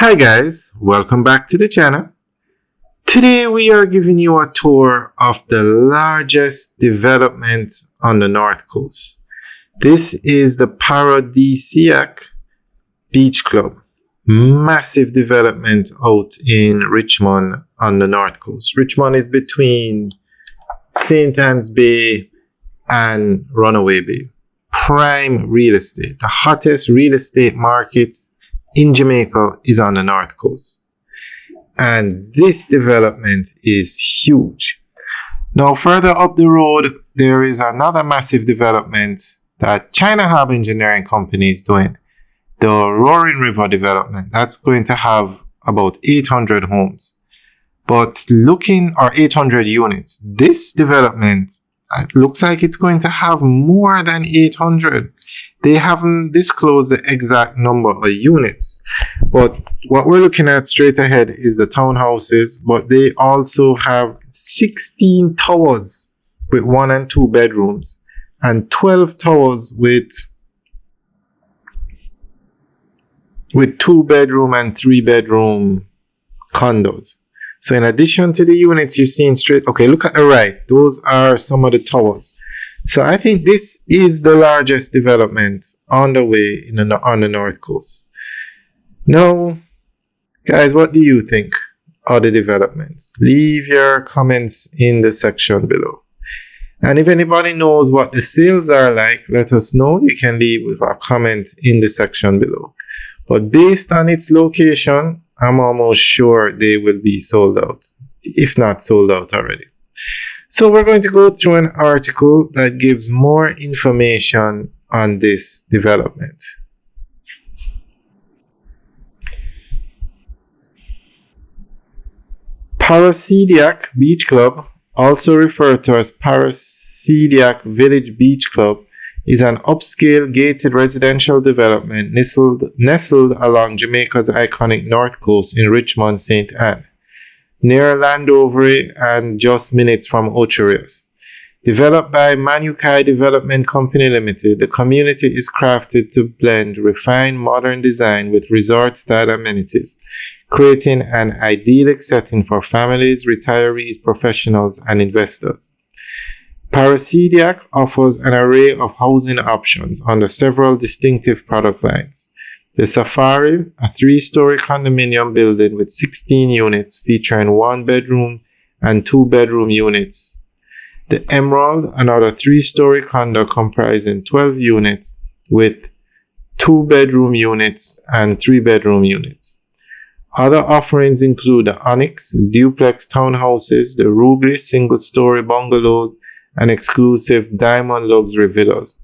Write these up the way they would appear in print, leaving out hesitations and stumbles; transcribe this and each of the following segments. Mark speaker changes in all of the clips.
Speaker 1: Hi guys, welcome back to the channel. Today we are giving you a tour of the largest development on the North Coast. This is the Paradisiac Beach Club. Massive development out in Richmond on the North Coast. Richmond is between St. Anne's Bay and Runaway Bay. Prime real estate. The hottest real estate market in Jamaica is on the North Coast. And this development is huge. Now, further up the road, there is another massive development that China Hub Engineering Company is doing. The Roaring River development. That's going to have about 800 homes. But looking, or 800 units. This development, it looks like it's going to have more than 800. They haven't disclosed the exact number of units, but what we're looking at straight ahead is the townhouses, but they also have 16 towers with 1 and 2 bedrooms and 12 towers with 2 bedroom and 3 bedroom condos. So in addition to the units you're seeing straight, okay, look at the right. Those are some of the towers. So I think this is the largest development on the way on the North Coast. Now, guys, what do you think of the developments? Leave your comments in the section below. And if anybody knows what the sales are like, let us know. You can leave a comment in the section below. But based on its location, I'm almost sure they will be sold out, if not sold out already. So we're going to go through an article that gives more information on this development. Paradisiac Beach Club, also referred to as Paradisiac Village Beach Club, is an upscale gated residential development nestled along Jamaica's iconic North Coast in Richmond, St. Anne, near Landover and just minutes from Ocho Rios. Developed by Manukai Development Company Limited, the community is crafted to blend refined modern design with resort-style amenities, creating an idyllic setting for families, retirees, professionals, and investors. Paradisiac offers an array of housing options under several distinctive product lines. The Safari, a 3-story condominium building with 16 units featuring 1 bedroom and 2 bedroom units. The Emerald, another 3-story condo comprising 12 units with 2 bedroom units and 3 bedroom units. Other offerings include the Onyx, duplex townhouses, the Ruby single-story bungalows, and exclusive Diamond luxury villas.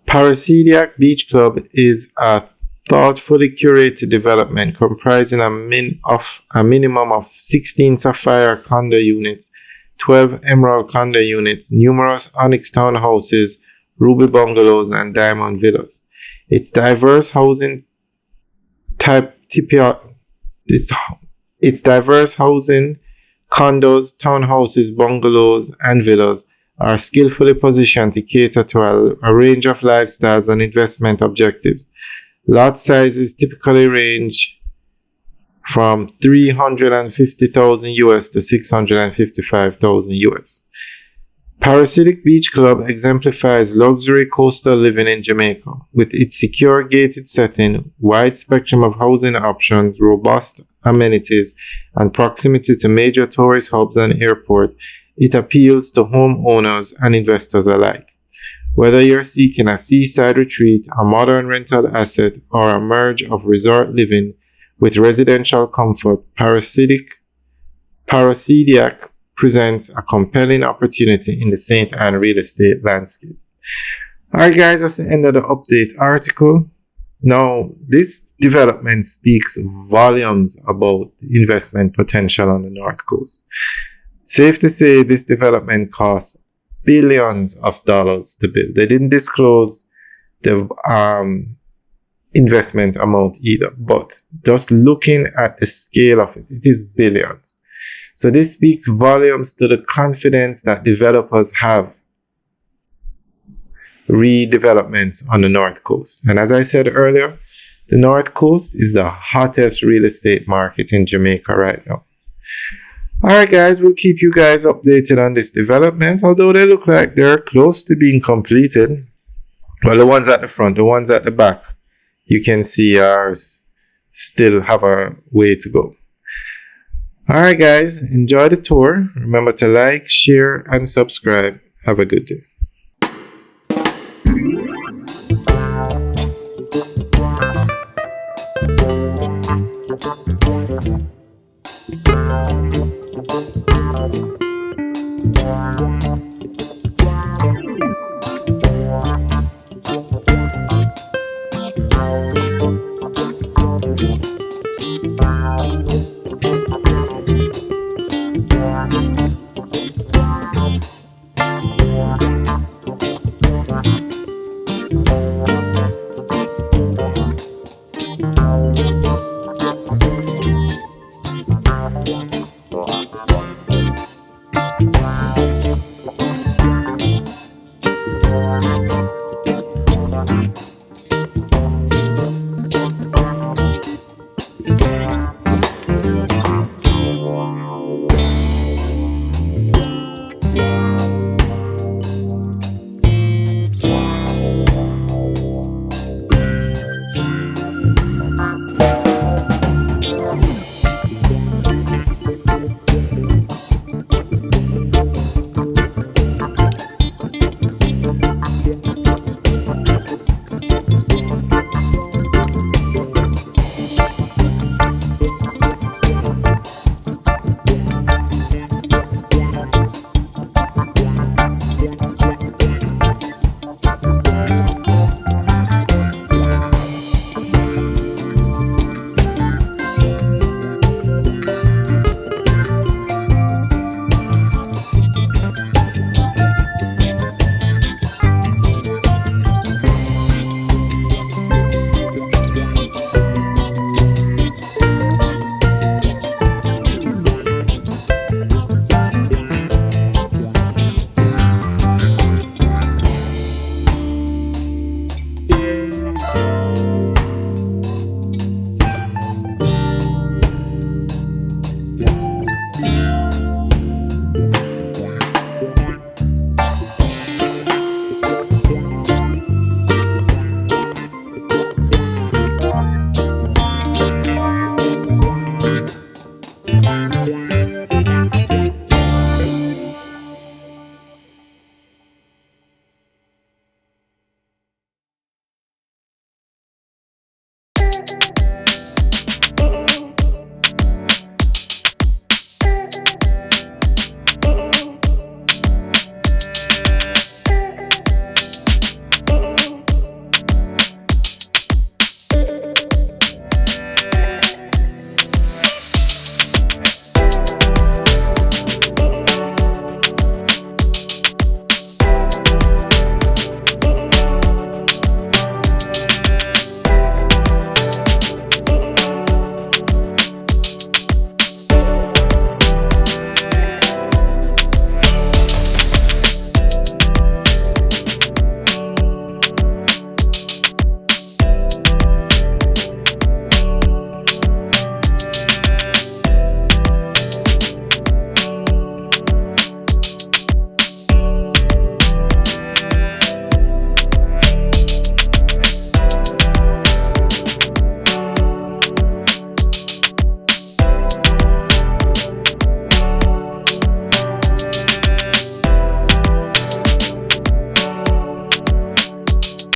Speaker 1: Paradisiac Beach Club is a thoughtfully curated development comprising a minimum of 16 Sapphire condo units, 12 Emerald condo units, numerous Onyx townhouses, Ruby bungalows, and Diamond villas. Its diverse housing condos, townhouses, bungalows, and villas are skillfully positioned to cater to a range of lifestyles and investment objectives. Lot sizes typically range from 350,000 US to 655,000 US. Paradisiac Beach Club exemplifies luxury coastal living in Jamaica. With its secure gated setting, wide spectrum of housing options, robust amenities, and proximity to major tourist hubs and airport, it appeals to homeowners and investors alike. Whether you're seeking a seaside retreat, a modern rental asset, or a merge of resort living with residential comfort, Paradisiac presents a compelling opportunity in the St. Anne real estate landscape. Alright guys, that's the end of the update article. Now, this development speaks volumes about the investment potential on the North Coast. Safe to say this development costs billions of dollars to build. They didn't disclose the investment amount either, but just looking at the scale of it, it is billions. So this speaks volumes to the confidence that developers have redevelopments on the North Coast. And as I said earlier, the North Coast is the hottest real estate market in Jamaica right now. Alright guys, we'll keep you guys updated on this development, although they look like they're close to being completed. Well, the ones at the front, the ones at the back, you can see are still have a way to go. Alright guys, enjoy the tour. Remember to like, share, and subscribe. Have a good day.